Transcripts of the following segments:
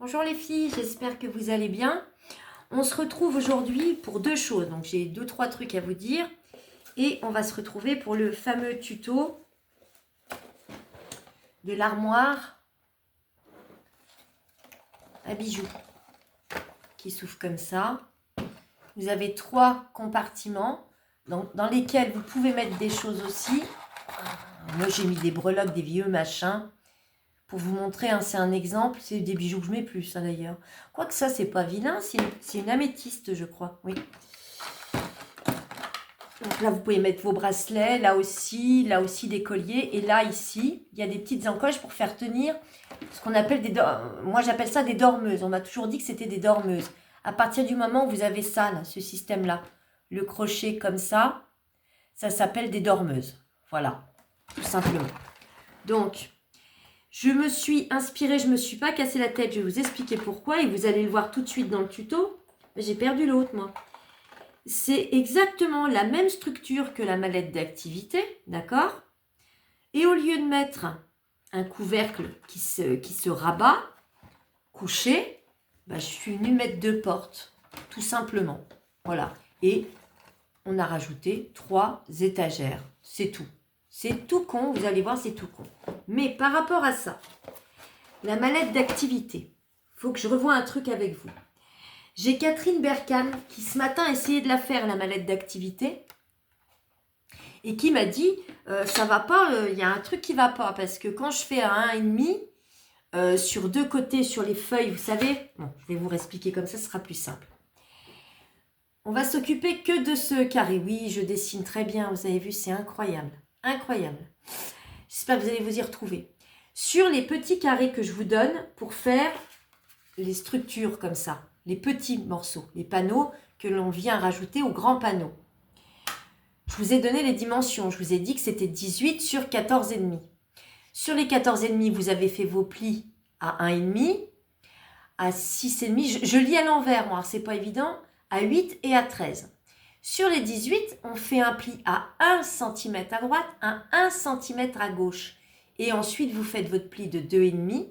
Bonjour les filles, j'espère que vous allez bien. On se retrouve aujourd'hui pour deux choses. Donc j'ai 2-3 trucs à vous dire. Et on va se retrouver pour le fameux tuto de l'armoire à bijoux qui s'ouvre comme ça. Vous avez 3 compartiments dans lesquels vous pouvez mettre des choses aussi. Moi j'ai mis des breloques, des vieux machins. Pour vous montrer, hein, c'est un exemple, c'est des bijoux que je mets plus, ça d'ailleurs. Quoique ça, c'est pas vilain, c'est une améthyste, je crois, oui. Donc là, vous pouvez mettre vos bracelets, là aussi des colliers. Et là, ici, il y a des petites encoches pour faire tenir ce qu'on appelle moi, j'appelle ça des dormeuses. On m'a toujours dit que c'était des dormeuses. À partir du moment où vous avez ça, là, ce système-là, le crochet comme ça s'appelle des dormeuses. Voilà, tout simplement. Donc, je me suis inspirée, je ne me suis pas cassé la tête. Je vais vous expliquer pourquoi et vous allez le voir tout de suite dans le tuto. J'ai perdu l'autre, moi. C'est exactement la même structure que la mallette d'activité, d'accord? Et au lieu de mettre un couvercle qui se rabat, couché, je suis venue mettre 2 portes, tout simplement. Voilà. Et on a rajouté 3 étagères. C'est tout. C'est tout con, vous allez voir, c'est tout con. Mais par rapport à ça, la mallette d'activité, il faut que je revoie un truc avec vous. J'ai Catherine Berkane qui ce matin a essayé de la faire, la mallette d'activité, et qui m'a dit ça va pas, il y a un truc qui va pas, parce que quand je fais à 1,5 sur 2 côtés sur les feuilles, vous savez, bon, je vais vous expliquer comme ça, ce sera plus simple. On va s'occuper que de ce carré. Oui, je dessine très bien, vous avez vu, c'est incroyable. Incroyable. J'espère que vous allez vous y retrouver. Sur les petits carrés que je vous donne pour faire les structures comme ça, les petits morceaux, les panneaux que l'on vient rajouter aux grands panneaux. Je vous ai donné les dimensions. Je vous ai dit que c'était 18 sur 14,5. Sur les 14,5, vous avez fait vos plis à 1,5, à 6,5. Je lis à l'envers, moi, c'est pas évident. À 8 et à 13. Sur les 18, on fait un pli à 1 cm à droite, à 1 cm à gauche. Et ensuite, vous faites votre pli de 2,5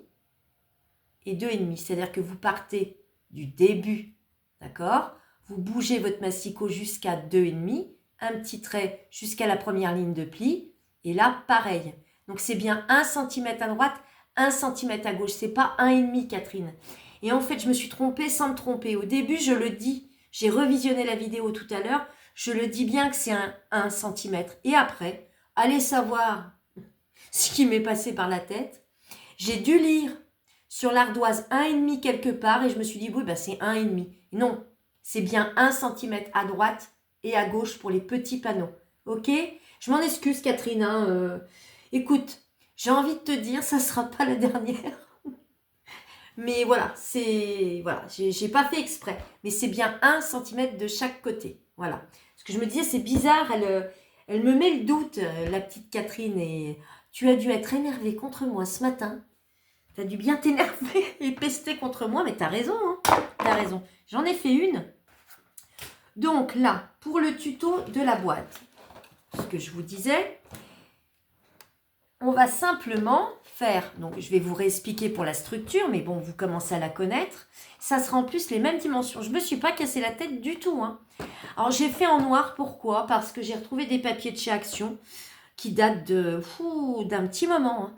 et 2,5. C'est-à-dire que vous partez du début, d'accord? Vous bougez votre massicot jusqu'à 2,5, un petit trait jusqu'à la première ligne de pli. Et là, pareil. Donc, c'est bien 1 cm à droite, 1 cm à gauche. C'est pas 1,5, Catherine. Et en fait, je me suis trompée sans me tromper. Au début, je le dis. J'ai revisionné la vidéo tout à l'heure. Je le dis bien que c'est un 1 cm. Et après, allez savoir ce qui m'est passé par la tête. J'ai dû lire sur l'ardoise 1,5 quelque part et je me suis dit, oui, c'est 1,5. Non, c'est bien 1 cm à droite et à gauche pour les petits panneaux. Ok? Je m'en excuse, Catherine. Écoute, j'ai envie de te dire, ça ne sera pas la dernière. Mais voilà, j'ai pas fait exprès. Mais c'est bien 1 cm de chaque côté. Voilà. Parce que je me disais, c'est bizarre, elle me met le doute, la petite Catherine. Et tu as dû être énervée contre moi ce matin. Tu as dû bien t'énerver et pester contre moi, mais tu as raison, hein. Tu as raison. J'en ai fait une. Donc là, pour le tuto de la boîte, ce que je vous disais, on va simplement faire, donc je vais vous réexpliquer pour la structure, mais bon, vous commencez à la connaître. Ça sera en plus les mêmes dimensions. Je ne me suis pas cassé la tête du tout, hein. Alors j'ai fait en noir, pourquoi? Parce que j'ai retrouvé des papiers de chez Action qui datent d'un petit moment, hein.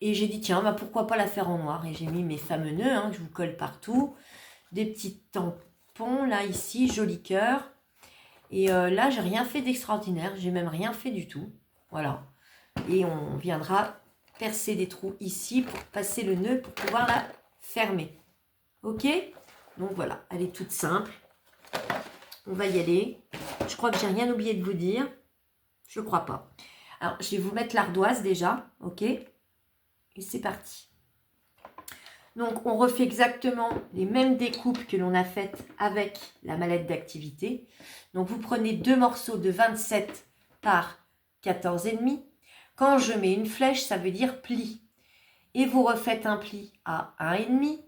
Et j'ai dit, tiens, pourquoi pas la faire en noir? Et j'ai mis mes fameux nœuds, hein, que je vous colle partout. Des petits tampons, là, ici, joli cœur. Et là, j'ai rien fait d'extraordinaire. J'ai même rien fait du tout. Voilà. Et on viendra percer des trous ici pour passer le nœud pour pouvoir la fermer. Ok? Donc voilà, elle est toute simple. On va y aller. Je crois que j'ai rien oublié de vous dire. Je crois pas. Alors, je vais vous mettre l'ardoise déjà. Ok? Et c'est parti. Donc, on refait exactement les mêmes découpes que l'on a faites avec la mallette d'activité. Donc, vous prenez 2 morceaux de 27 par 14,5. Quand je mets une flèche, ça veut dire pli. Et vous refaites un pli à 1,5,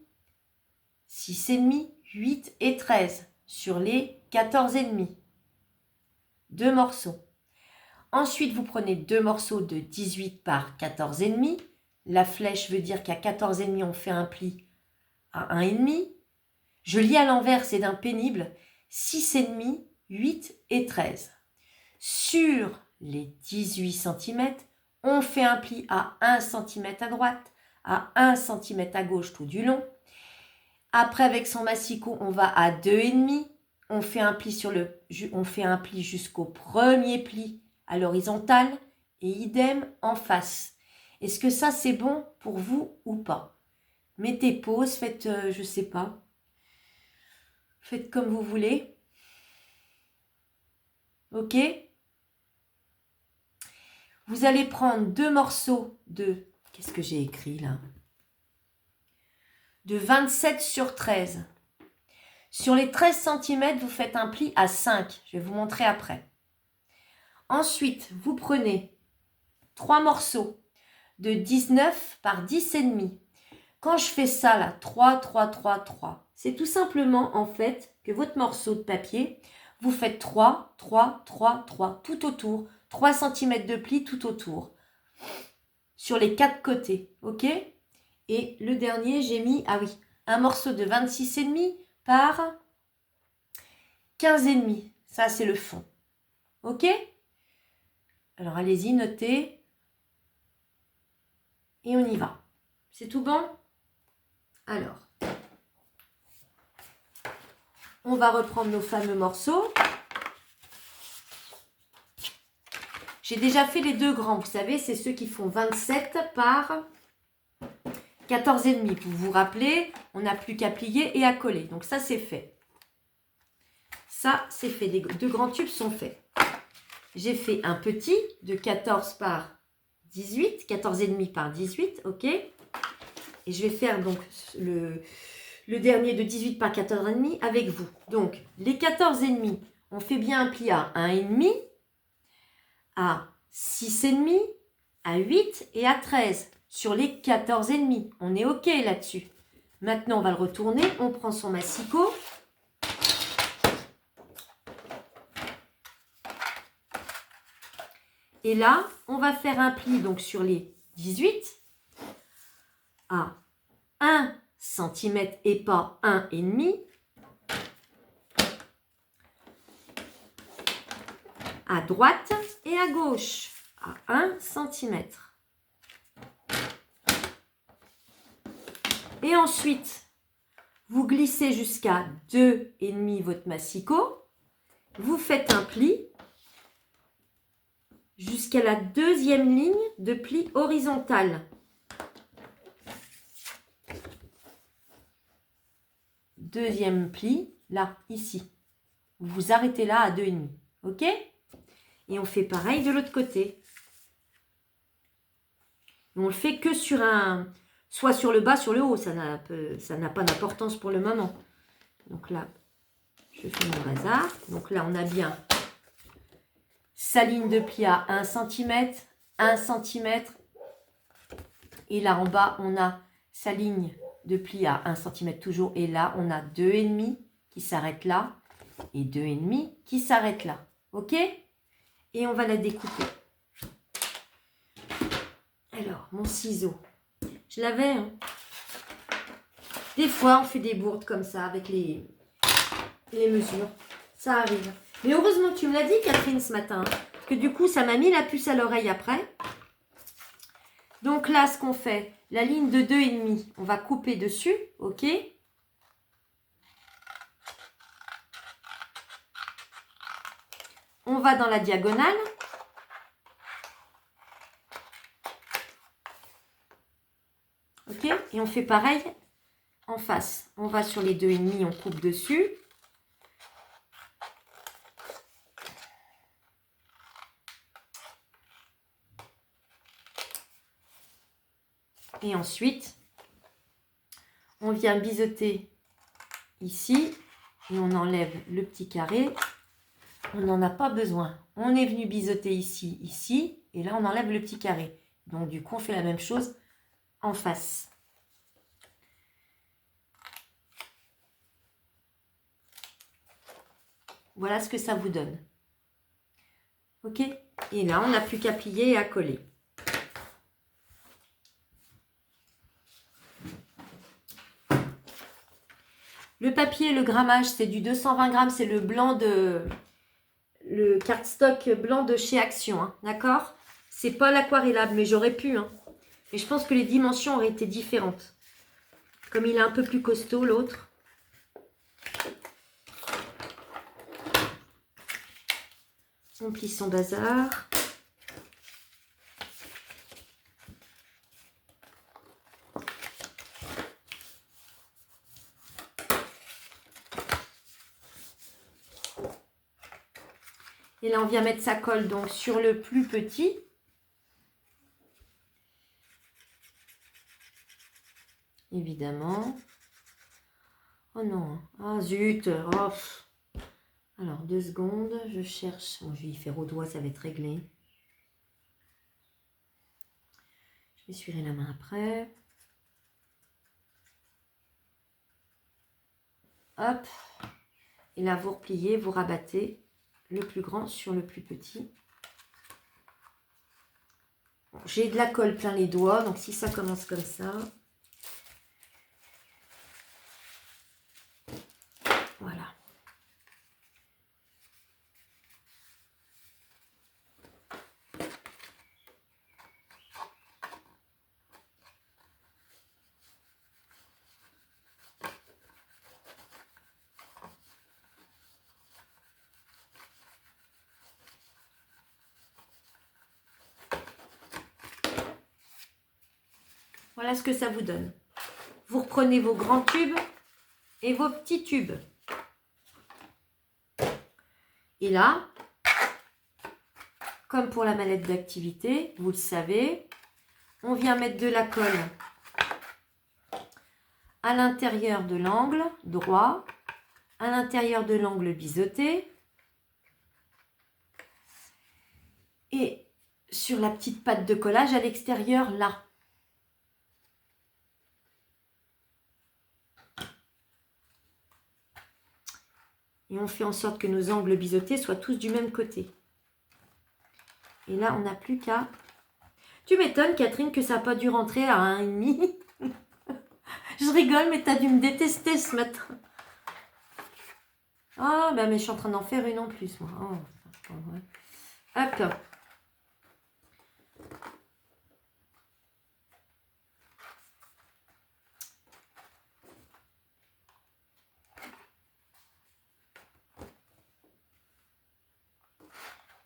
6,5, 8 et 13 sur les 14,5. 2 morceaux. Ensuite, vous prenez 2 morceaux de 18 par 14,5. La flèche veut dire qu'à 14,5, on fait un pli à 1,5. Je lis à l'envers, c'est d'un pénible. 6,5, 8 et 13. Sur les 18 cm, on fait un pli à 1 cm à droite, à 1 cm à gauche tout du long. Après, avec son massicot, on va à 2,5. On fait un pli jusqu'au premier pli à l'horizontale et idem en face. Est-ce que ça, c'est bon pour vous ou pas? Mettez pause, faites, je sais pas. Faites comme vous voulez. Ok? Vous allez prendre 2 morceaux de... Qu'est-ce que j'ai écrit là? De 27 sur 13. Sur les 13 cm, vous faites un pli à 5. Je vais vous montrer après. Ensuite, vous prenez 3 morceaux de 19 par 10,5. Quand je fais ça là, 3, 3, 3, 3, c'est tout simplement en fait que votre morceau de papier, vous faites 3, 3, 3, 3 tout autour, 3 cm de pli tout autour, sur les 4 côtés, ok? Et le dernier, j'ai mis, ah oui, un morceau de 26,5 par 15,5. Ça, c'est le fond. Ok? Alors, allez-y, notez. Et on y va. C'est tout bon? Alors, on va reprendre nos fameux morceaux. J'ai déjà fait les 2 grands, vous savez, c'est ceux qui font 27 par 14,5. Vous vous rappelez, on n'a plus qu'à plier et à coller. Donc ça, c'est fait. Ça, c'est fait. Les 2 grands tubes sont faits. J'ai fait un petit de 14 par 18, 14,5 par 18, ok? Et je vais faire donc le dernier de 18 par 14,5 avec vous. Donc, les 14,5, on fait bien un pli à 1,5, à 6,5, à 8 et à 13. Sur les 14,5, on est ok là-dessus. Maintenant, on va le retourner. On prend son massicot. Et là, on va faire un pli donc sur les 18 à 1 cm et pas 1,5. À droite et à gauche à 1 cm. Et ensuite, vous glissez jusqu'à 2,5 votre massicot. Vous faites un pli jusqu'à la 2e ligne de pli horizontal. Deuxième pli, là, ici. Vous vous arrêtez là à 2,5. Ok? Et on fait pareil de l'autre côté. On le fait que sur un... Soit sur le bas, sur le haut. Ça n'a pas d'importance pour le moment. Donc là, je fais mon bazar. Donc là, on a bien sa ligne de pli à 1 cm, 1 cm. Et là, en bas, on a sa ligne de pli à 1 cm toujours. Et là, on a 2,5 qui s'arrête là. Et 2,5 qui s'arrête là. Ok? Et on va la découper. Alors, mon ciseau. Je l'avais. Hein. Des fois, on fait des bourdes comme ça avec les mesures. Ça arrive. Mais heureusement que tu me l'as dit, Catherine, ce matin. Parce que du coup, ça m'a mis la puce à l'oreille après. Donc là, ce qu'on fait, la ligne de 2,5, on va couper dessus. Ok? On va dans la diagonale. Ok? Et on fait pareil en face. On va sur les 2,5, on coupe dessus. Et ensuite, on vient biseauter ici. Et on enlève le petit carré. On n'en a pas besoin. On est venu biseauter ici, ici. Et là, on enlève le petit carré. Donc, du coup, on fait la même chose en face. Voilà ce que ça vous donne. Ok? Et là, on n'a plus qu'à plier et à coller. Le papier, le grammage, c'est du 220 grammes. C'est le blanc de... Le cardstock blanc de chez Action. Hein, d'accord? C'est pas l'aquarellable, mais j'aurais pu. Hein. Mais je pense que les dimensions auraient été différentes. Comme il est un peu plus costaud, l'autre. On plie son bazar. Et là, on vient mettre sa colle donc sur le plus petit. Évidemment. Oh non. Ah zut. Oh. Alors, 2 secondes. Je cherche. Bon, je vais y faire au doigt, ça va être réglé. Je vais essuyer la main après. Hop. Et là, vous repliez, vous rabattez le plus grand sur le plus petit. Bon, j'ai de la colle plein les doigts, donc si ça commence comme ça, voilà. Voilà ce que ça vous donne. Vous reprenez vos grands tubes et vos petits tubes. Et là, comme pour la mallette d'activité, vous le savez, on vient mettre de la colle à l'intérieur de l'angle droit, à l'intérieur de l'angle biseauté et sur la petite patte de collage à l'extérieur là. Et on fait en sorte que nos angles biseautés soient tous du même côté. Et là, on n'a plus qu'à... Tu m'étonnes, Catherine, que ça n'a pas dû rentrer à 1,5. Je rigole, mais tu as dû me détester ce matin. Ah, bah, mais je suis en train d'en faire une en plus, moi. Oh, ouais. Hop.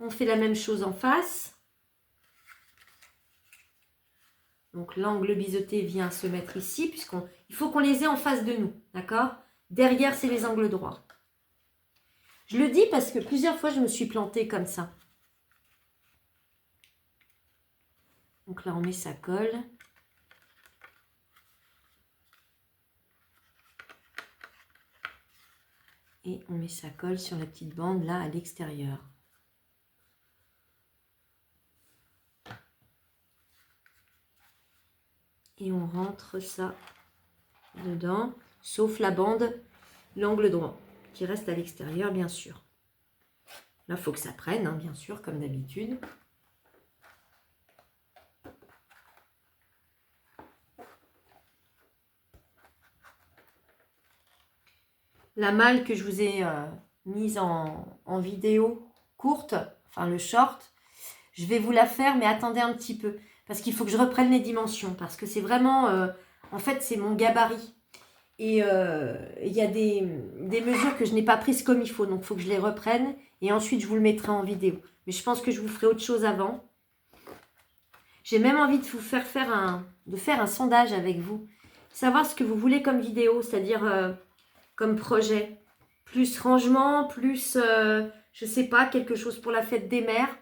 On fait la même chose en face. Donc l'angle biseauté vient se mettre ici, puisqu'il faut qu'on les ait en face de nous, d'accord? Derrière, c'est les angles droits. Je le dis parce que plusieurs fois, je me suis plantée comme ça. Donc là, on met sa colle. Et on met sa colle sur la petite bande là à l'extérieur. Et on rentre ça dedans, sauf la bande, l'angle droit, qui reste à l'extérieur, bien sûr. Là, il faut que ça prenne, hein, bien sûr, comme d'habitude. La malle que je vous ai mise en vidéo courte, enfin le short, je vais vous la faire, mais attendez un petit peu. Parce qu'il faut que je reprenne les dimensions. Parce que c'est vraiment... en fait, c'est mon gabarit. Et il y a des mesures que je n'ai pas prises comme il faut. Donc, il faut que je les reprenne. Et ensuite, je vous le mettrai en vidéo. Mais je pense que je vous ferai autre chose avant. J'ai même envie de vous faire un sondage avec vous. Savoir ce que vous voulez comme vidéo. C'est-à-dire comme projet. Plus rangement, plus... je sais pas, quelque chose pour la fête des mères.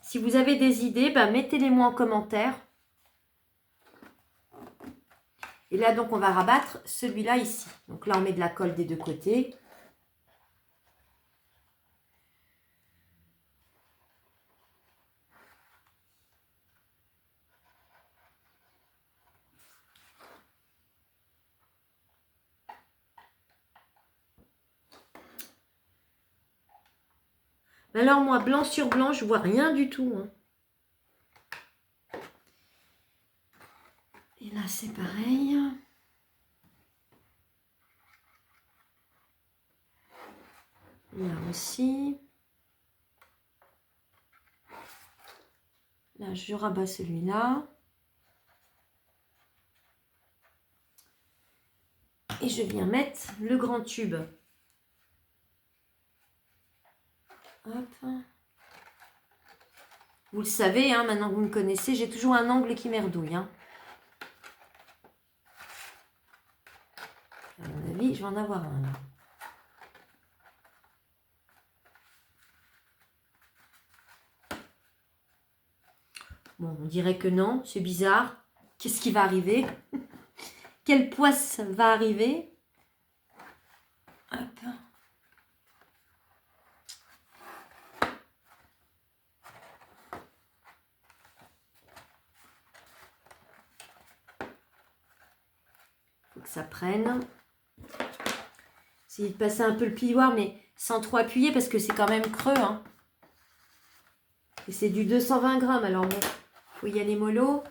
Si vous avez des idées, ben, mettez-les moi en commentaire. Et là, donc, on va rabattre celui-là ici. Donc là, on met de la colle des deux côtés. Alors, moi, blanc sur blanc, je vois rien du tout. Hein. Et là, c'est pareil. Là aussi. Là, je rabats celui-là. Et je viens mettre le grand tube. Hop. Vous le savez, hein, maintenant que vous me connaissez, j'ai toujours un angle qui merdouille. Hein. À mon avis, je vais en avoir un là. Bon, on dirait que non, c'est bizarre. Qu'est-ce qui va arriver? Quelle poisse va arriver? Hop. Faut que ça prenne. Essayez de passer un peu le plioir, mais sans trop appuyer parce que c'est quand même creux. Hein. Et c'est du 220 grammes, alors bon, faut y aller mollo.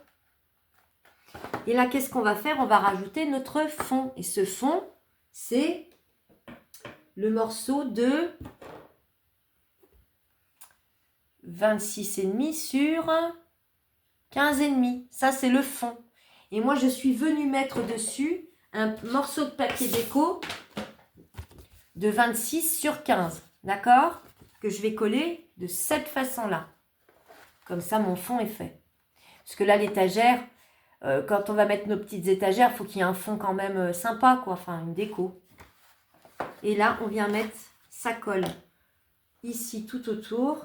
Et là, qu'est-ce qu'on va faire? On va rajouter notre fond. Et ce fond, c'est le morceau de 26,5 sur 15,5. Ça, c'est le fond. Et moi, je suis venue mettre dessus un morceau de papier déco de 26 sur 15. D'accord? Que je vais coller de cette façon-là. Comme ça, mon fond est fait. Parce que là, l'étagère, quand on va mettre nos petites étagères, il faut qu'il y ait un fond quand même sympa, quoi. Enfin, une déco. Et là, on vient mettre sa colle ici, tout autour.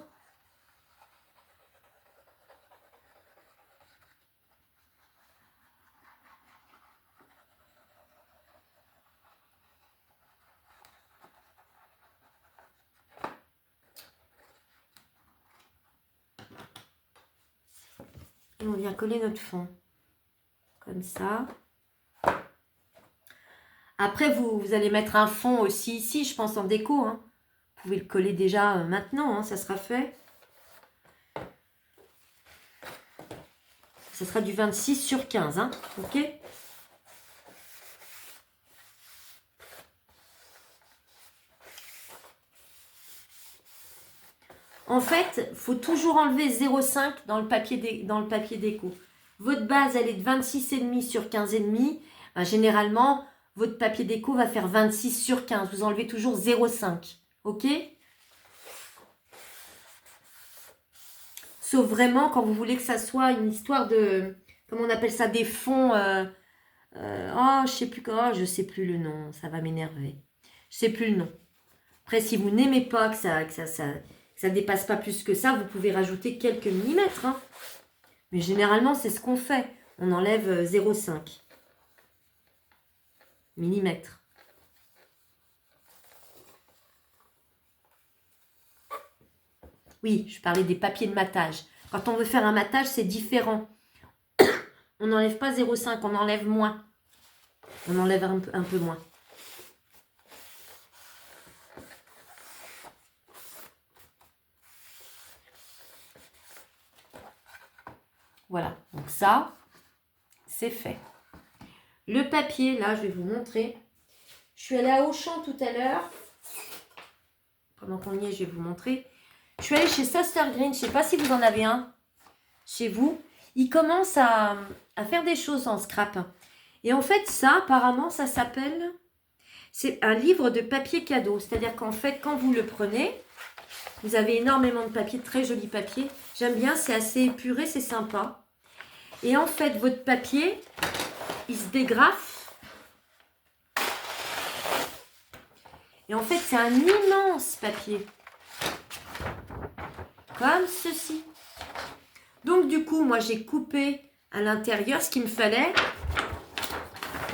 Et on vient coller notre fond. Comme ça. Après, vous allez mettre un fond aussi ici, je pense, en déco. Hein. Vous pouvez le coller déjà maintenant, hein, ça sera fait. Ça sera du 26 sur 15, hein, ok? En fait, il faut toujours enlever 0,5 dans le papier déco. Votre base, elle est de 26,5 sur 15,5. Ben, généralement, votre papier déco va faire 26 sur 15. Vous enlevez toujours 0,5. Ok? Sauf vraiment quand vous voulez que ça soit une histoire de... Comment on appelle ça? Des fonds... je sais plus le nom. Ça va m'énerver. Je sais plus le nom. Après, si vous n'aimez pas que ça dépasse pas plus que ça, vous pouvez rajouter quelques millimètres. Hein. Mais généralement, c'est ce qu'on fait. On enlève 0,5 millimètres. Oui, je parlais des papiers de matage. Quand on veut faire un matage, c'est différent. On n'enlève pas 0,5, on enlève moins. On enlève un peu moins. Voilà, donc ça, c'est fait. Le papier, là, je vais vous montrer. Je suis allée à Auchan tout à l'heure. Pendant qu'on y est, je vais vous montrer. Je suis allée chez Sister Green. Je ne sais pas si vous en avez un chez vous. Ils commencent à faire des choses en scrap. Et en fait, ça, apparemment, ça s'appelle... C'est un livre de papier cadeau. C'est-à-dire qu'en fait, quand vous le prenez, vous avez énormément de papier, de très joli papier. J'aime bien, c'est assez épuré, c'est sympa. Et en fait, votre papier, il se dégrafe. Et en fait, c'est un immense papier. Comme ceci. Donc, du coup, moi, j'ai coupé à l'intérieur ce qu'il me fallait.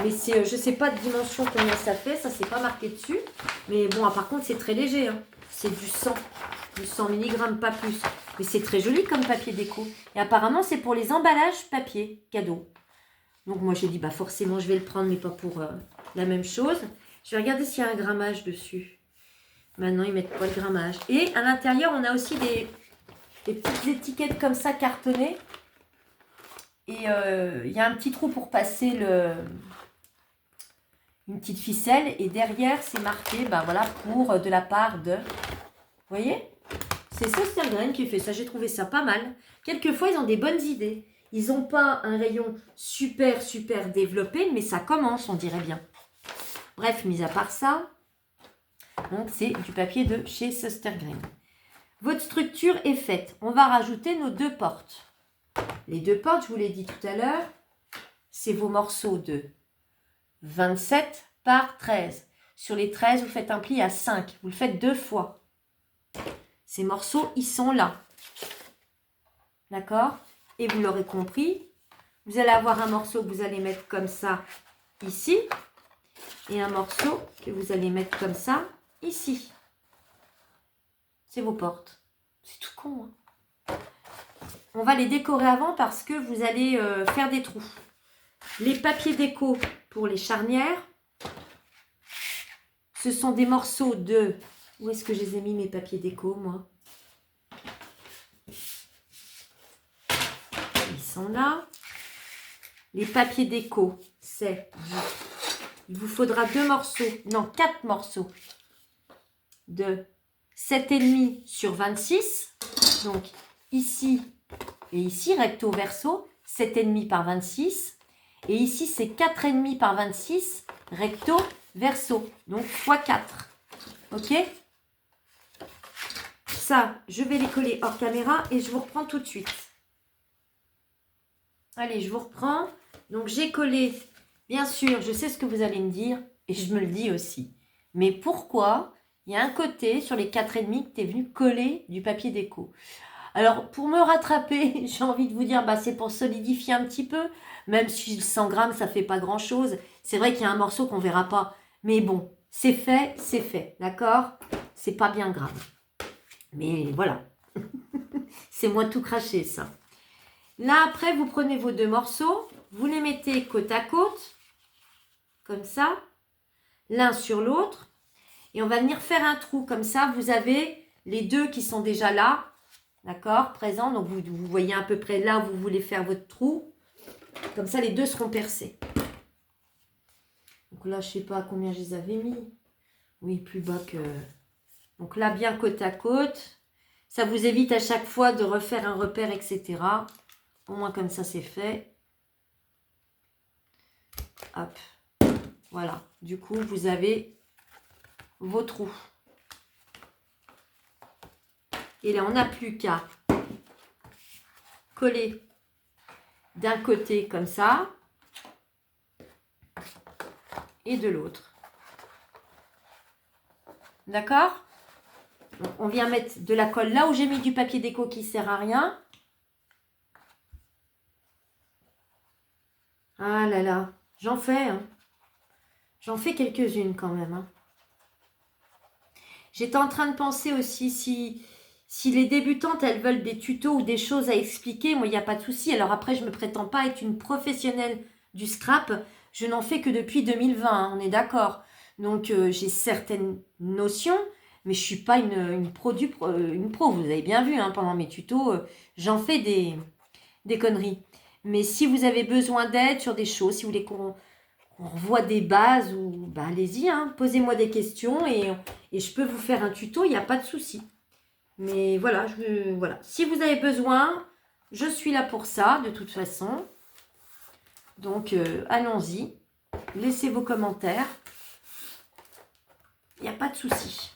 Mais c'est, je ne sais pas de dimension combien ça fait. Ça, c'est pas marqué dessus. Mais bon, par contre, c'est très léger. Hein. C'est du 100 mg, pas plus. Mais c'est très joli comme papier déco. Et apparemment, c'est pour les emballages papier cadeau. Donc, moi, j'ai dit, bah forcément, je vais le prendre, mais pas pour la même chose. Je vais regarder s'il y a un grammage dessus. Maintenant, ils mettent pas le grammage. Et à l'intérieur, on a aussi des petites étiquettes comme ça, cartonnées. Et il y a un petit trou pour passer une petite ficelle. Et derrière, c'est marqué, ben voilà, pour de la part de... Vous voyez? C'est Söstergren qui fait ça. J'ai trouvé ça pas mal. Quelquefois, ils ont des bonnes idées. Ils n'ont pas un rayon super, super développé, mais ça commence, on dirait bien. Bref, mis à part ça, donc c'est du papier de chez Söstergren. Votre structure est faite. On va rajouter nos 2 portes. Les 2 portes, je vous l'ai dit tout à l'heure, c'est vos morceaux de 27 par 13. Sur les 13, vous faites un pli à 5. Vous le faites 2 fois. Ces morceaux, ils sont là. D'accord? Et vous l'aurez compris, vous allez avoir un morceau que vous allez mettre comme ça, ici. Et un morceau que vous allez mettre comme ça, ici. C'est vos portes. C'est tout con, hein? On va les décorer avant parce que vous allez faire des trous. Les papiers déco pour les charnières, ce sont des morceaux de... Où est-ce que je les ai mis mes papiers déco, moi? Ils sont là. Les papiers déco, c'est... Il vous faudra 2 morceaux, non 4 morceaux de 7,5 sur 26. Donc ici et ici, recto verso, 7,5 par 26. Et ici, c'est 4,5 par 26, recto verso. Donc fois 4. Ok? Ça, je vais les coller hors caméra et je vous reprends tout de suite. Allez, je vous reprends. Donc j'ai collé, bien sûr, je sais ce que vous allez me dire et je me le dis aussi. Mais pourquoi il y a un côté sur les 4,5 que tu es venu coller du papier déco? Alors, pour me rattraper, j'ai envie de vous dire, bah, c'est pour solidifier un petit peu. Même si 100 grammes, ça ne fait pas grand-chose. C'est vrai qu'il y a un morceau qu'on ne verra pas. Mais bon, c'est fait. D'accord? C'est pas bien grave. Mais voilà. C'est moi tout craché, ça. Là, après, vous prenez vos 2 morceaux. Vous les mettez côte à côte. Comme ça. L'un sur l'autre. Et on va venir faire un trou. Comme ça, vous avez les 2 qui sont déjà là. D'accord, présent. Donc, vous voyez à peu près là où vous voulez faire votre trou. Comme ça, les 2 seront percés. Donc là, je ne sais pas combien je les avais mis. Oui, plus bas que... Donc là, bien côte à côte. Ça vous évite à chaque fois de refaire un repère, etc. Au moins, comme ça, c'est fait. Hop. Voilà. Du coup, vous avez vos trous. Et là, on n'a plus qu'à coller d'un côté comme ça et de l'autre. D'accord? On vient mettre de la colle là où j'ai mis du papier déco qui ne sert à rien. Ah là là, j'en fais. Hein. J'en fais quelques-unes quand même. Hein. J'étais en train de penser aussi si les débutantes, elles veulent des tutos ou des choses à expliquer, moi, il n'y a pas de souci. Alors après, je ne me prétends pas être une professionnelle du scrap. Je n'en fais que depuis 2020, hein, on est d'accord. Donc, j'ai certaines notions, mais je ne suis pas une pro, vous avez bien vu, hein, pendant mes tutos, j'en fais des conneries. Mais si vous avez besoin d'aide sur des choses, si vous voulez qu'on revoie des bases, ou bah, allez-y, hein, posez-moi des questions et je peux vous faire un tuto, il n'y a pas de souci. Mais voilà, voilà, si vous avez besoin, je suis là pour ça, de toute façon. Donc, allons-y. Laissez vos commentaires. Il n'y a pas de souci.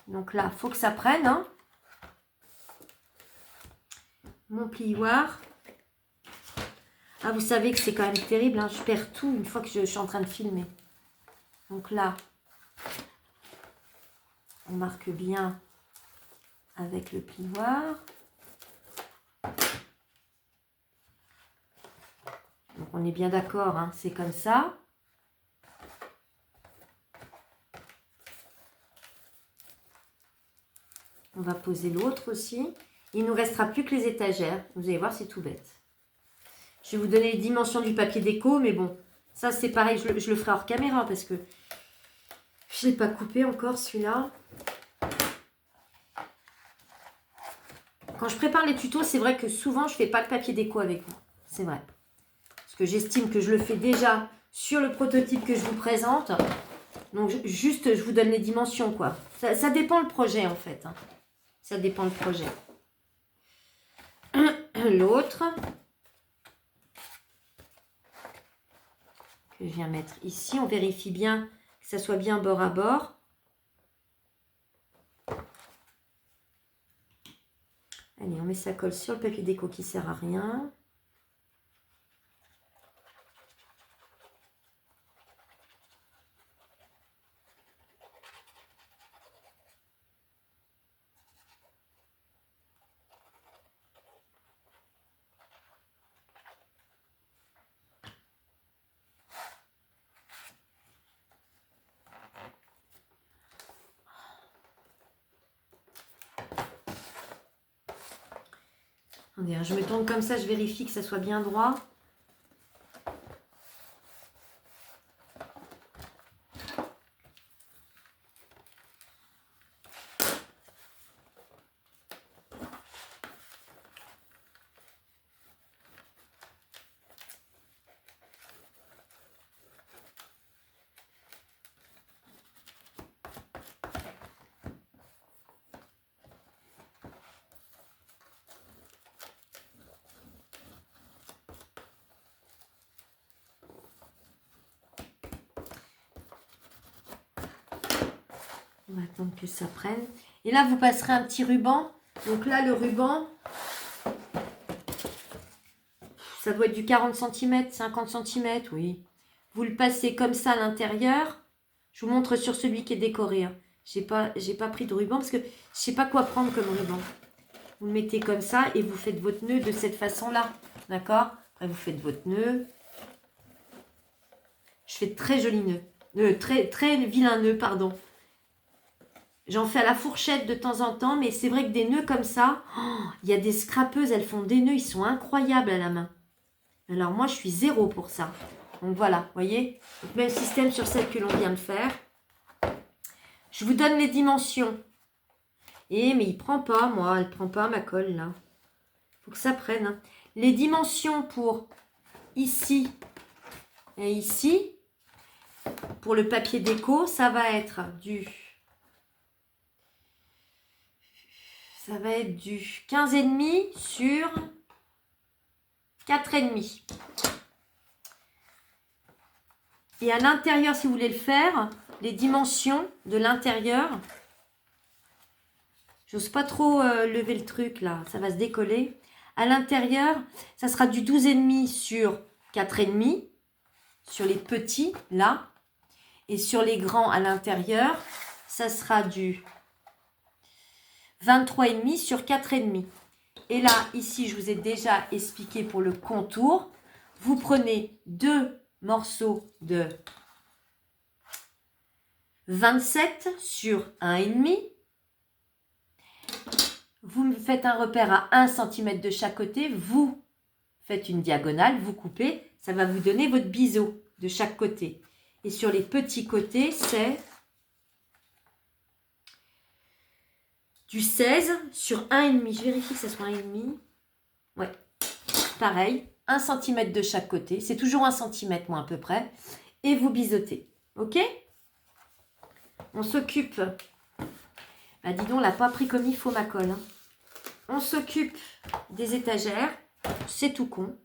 Donc là, il faut que ça prenne. Hein. Mon plioir. Ah, vous savez que c'est quand même terrible. Hein. Je perds tout une fois que je suis en train de filmer. Donc là, on marque bien avec le plioir. Donc on est bien d'accord, hein, c'est comme ça. On va poser l'autre aussi. Il ne nous restera plus que les étagères. Vous allez voir, c'est tout bête. Je vais vous donner les dimensions du papier déco, mais bon, ça c'est pareil, je le ferai hors caméra parce que je ne l'ai pas coupé encore celui-là. Quand je prépare les tutos, c'est vrai que souvent je ne fais pas le papier déco avec vous. C'est vrai. parce que j'estime que je le fais déjà sur le prototype que je vous présente. Donc, juste, je vous donne les dimensions, quoi. Ça dépend le projet, en fait. Hein. Ça dépend le projet. L'autre, que je viens mettre ici, on vérifie bien que ça soit bien bord à bord. Allez, on met sa colle sur le papier déco qui ne sert à rien. Attendez, je me tourne comme ça, je vérifie que ça soit bien droit. On va attendre que ça prenne. Et là, vous passerez un petit ruban. Donc là, le ruban, ça doit être du 40 cm, 50 cm, oui. Vous le passez comme ça à l'intérieur. Je vous montre sur celui qui est décoré. Hein. J'ai pas pris de ruban parce que je ne sais pas quoi prendre comme ruban. Vous le mettez comme ça et vous faites votre nœud de cette façon-là. D'accord? Après, vous faites votre nœud. Je fais de très jolis nœuds. Très vilain nœud, pardon. J'en fais à la fourchette de temps en temps, mais c'est vrai que des nœuds comme ça, il y a des scrapeuses, elles font des nœuds, ils sont incroyables à la main. Alors moi, je suis zéro pour ça. Donc voilà, vous voyez, même système sur celle que l'on vient de faire. Je vous donne les dimensions. Mais il prend pas, moi, elle prend pas ma colle là. Il faut que ça prenne. Hein. Les dimensions pour ici et ici, pour le papier déco, ça va être du 15,5 sur 4,5. Et à l'intérieur, si vous voulez le faire, les dimensions de l'intérieur, j'ose pas trop lever le truc là, ça va se décoller. À l'intérieur, ça sera du 12,5 sur 4,5, sur les petits là. Et sur les grands à l'intérieur, ça sera du 23,5 sur 4,5. Et là, ici, je vous ai déjà expliqué pour le contour. Vous prenez 2 morceaux de 27 sur 1,5. Vous me faites un repère à 1 cm de chaque côté. Vous faites une diagonale, vous coupez. Ça va vous donner votre biseau de chaque côté. Et sur les petits côtés, c'est du 16 sur 1,5. Je vérifie que ce soit 1,5. Ouais, pareil. 1 cm de chaque côté. C'est toujours 1 cm, moi, à peu près. Et vous bisotez. OK? On s'occupe. Bah, dis donc, on l'a pas pris comme il faut, ma colle. Hein. On s'occupe des étagères. C'est tout con.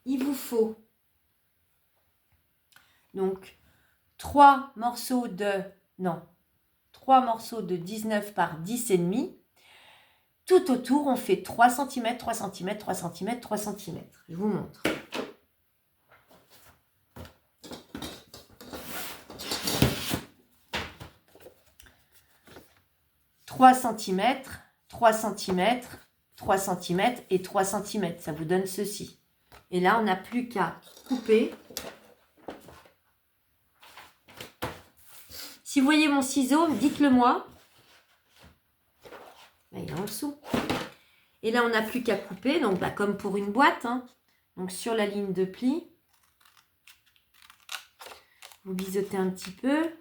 Il vous faut donc 3 morceaux de 19 par 10,5. Tout autour, on fait 3 cm, 3 cm, 3 cm, 3 cm. Je vous montre. « 3 cm, 3 cm, 3 cm et 3 cm. Ça vous donne ceci. Et là, on n'a plus qu'à couper. Si vous voyez mon ciseau, dites-le moi. Là, il est en dessous. Et là, on n'a plus qu'à couper. Donc, bah, comme pour une boîte. Hein. Donc, sur la ligne de pli. Vous bisotez un petit peu.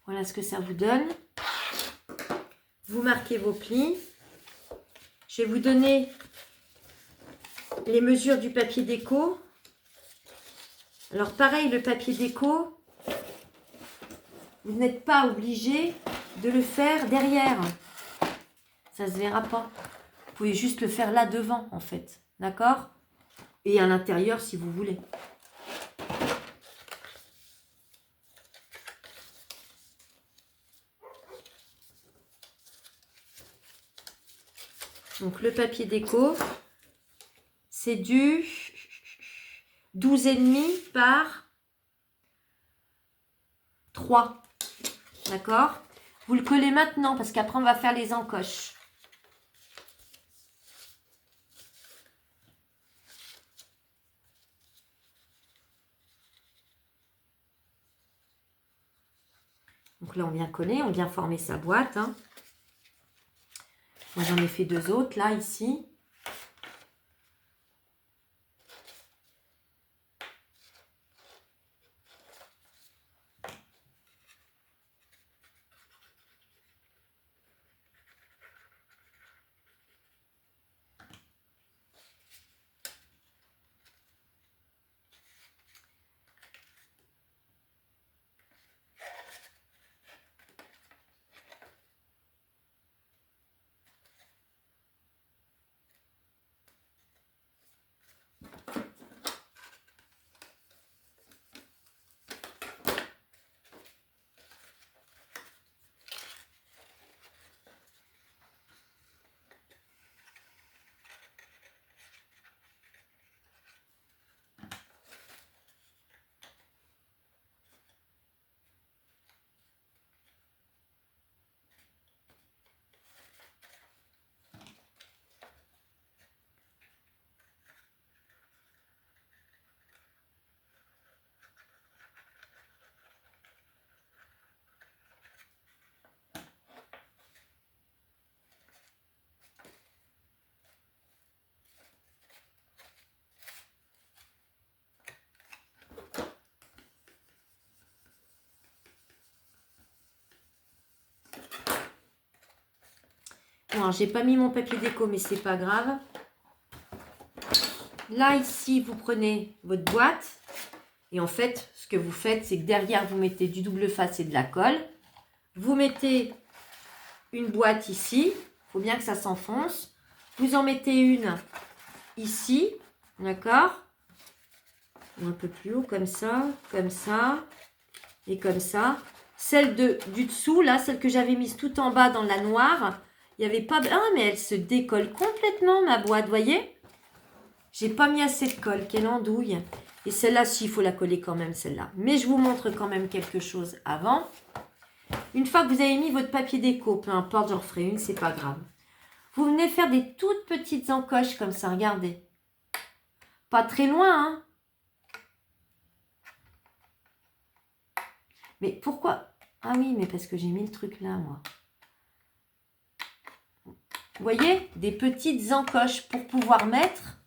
Voilà ce que ça vous donne. Vous marquez vos plis. Je vais vous donner les mesures du papier déco. Alors pareil, le papier déco, vous n'êtes pas obligé de le faire derrière. Ça ne se verra pas. Vous pouvez juste le faire là devant en fait. D'accord? Et à l'intérieur si vous voulez. Donc le papier déco, c'est du 12,5 par 3. D'accord? Vous le collez maintenant parce qu'après on va faire les encoches. Donc là on vient coller, on vient former sa boîte. Hein. Moi j'en ai fait 2 autres là, ici. Bon, j'ai pas mis mon papier déco, mais c'est pas grave. Là, ici, vous prenez votre boîte. Et en fait, ce que vous faites, c'est que derrière, vous mettez du double face et de la colle. Vous mettez une boîte ici. Il faut bien que ça s'enfonce. Vous en mettez une ici. D'accord? Un peu plus haut, comme ça et comme ça. Celle du dessous, là, celle que j'avais mise tout en bas dans la noire, il n'y avait pas... Ah, mais elle se décolle complètement, ma boîte, voyez? J'ai pas mis assez de colle, quelle andouille. Et celle-là, si, il faut la coller quand même, celle-là. Mais je vous montre quand même quelque chose avant. Une fois que vous avez mis votre papier déco, peu importe, j'en referai une, c'est pas grave. Vous venez faire des toutes petites encoches comme ça, regardez. Pas très loin, hein? Mais pourquoi? Ah oui, mais parce que j'ai mis le truc là, moi. Vous voyez? Des petites encoches pour pouvoir mettre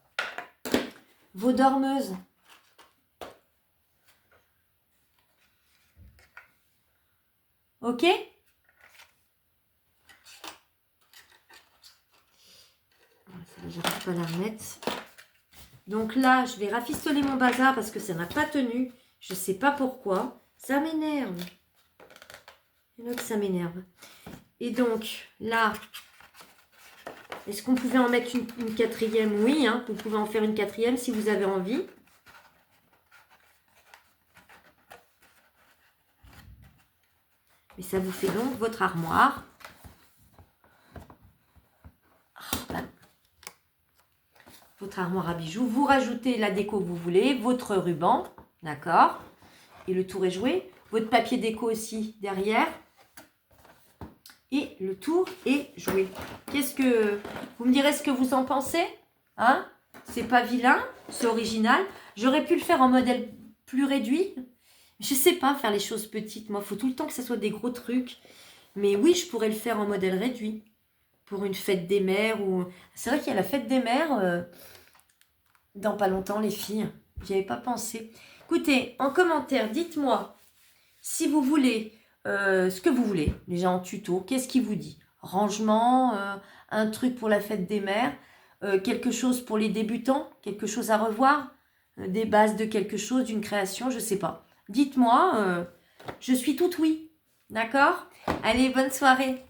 vos dormeuses. Ok? Je ne vais pas la remettre. Donc là, je vais rafistoler mon bazar parce que ça n'a pas tenu. Je ne sais pas pourquoi. Ça m'énerve. Il y en a que ça m'énerve. Et donc, là, est-ce qu'on pouvait en mettre une quatrième? Oui, hein, vous pouvez en faire une quatrième si vous avez envie. Et ça vous fait donc votre armoire. Votre armoire à bijoux. Vous rajoutez la déco que vous voulez, votre ruban, d'accord? Et le tour est joué. Votre papier déco aussi derrière. Et le tour est joué. Qu'est-ce que... Vous me direz ce que vous en pensez? Hein? C'est pas vilain, c'est original. J'aurais pu le faire en modèle plus réduit. Je sais pas faire les choses petites. Moi, il faut tout le temps que ça soit des gros trucs. Mais oui, je pourrais le faire en modèle réduit. Pour une fête des mères ou... C'est vrai qu'il y a la fête des mères dans pas longtemps, les filles. J'y avais pas pensé. Écoutez, en commentaire, dites-moi si vous voulez ce que vous voulez, déjà en tuto. Qu'est-ce qui vous dit? Rangement, un truc pour la fête des mères, quelque chose pour les débutants, quelque chose à revoir, des bases de quelque chose, d'une création, je sais pas. Dites-moi, je suis toute oui. D'accord? Allez, bonne soirée.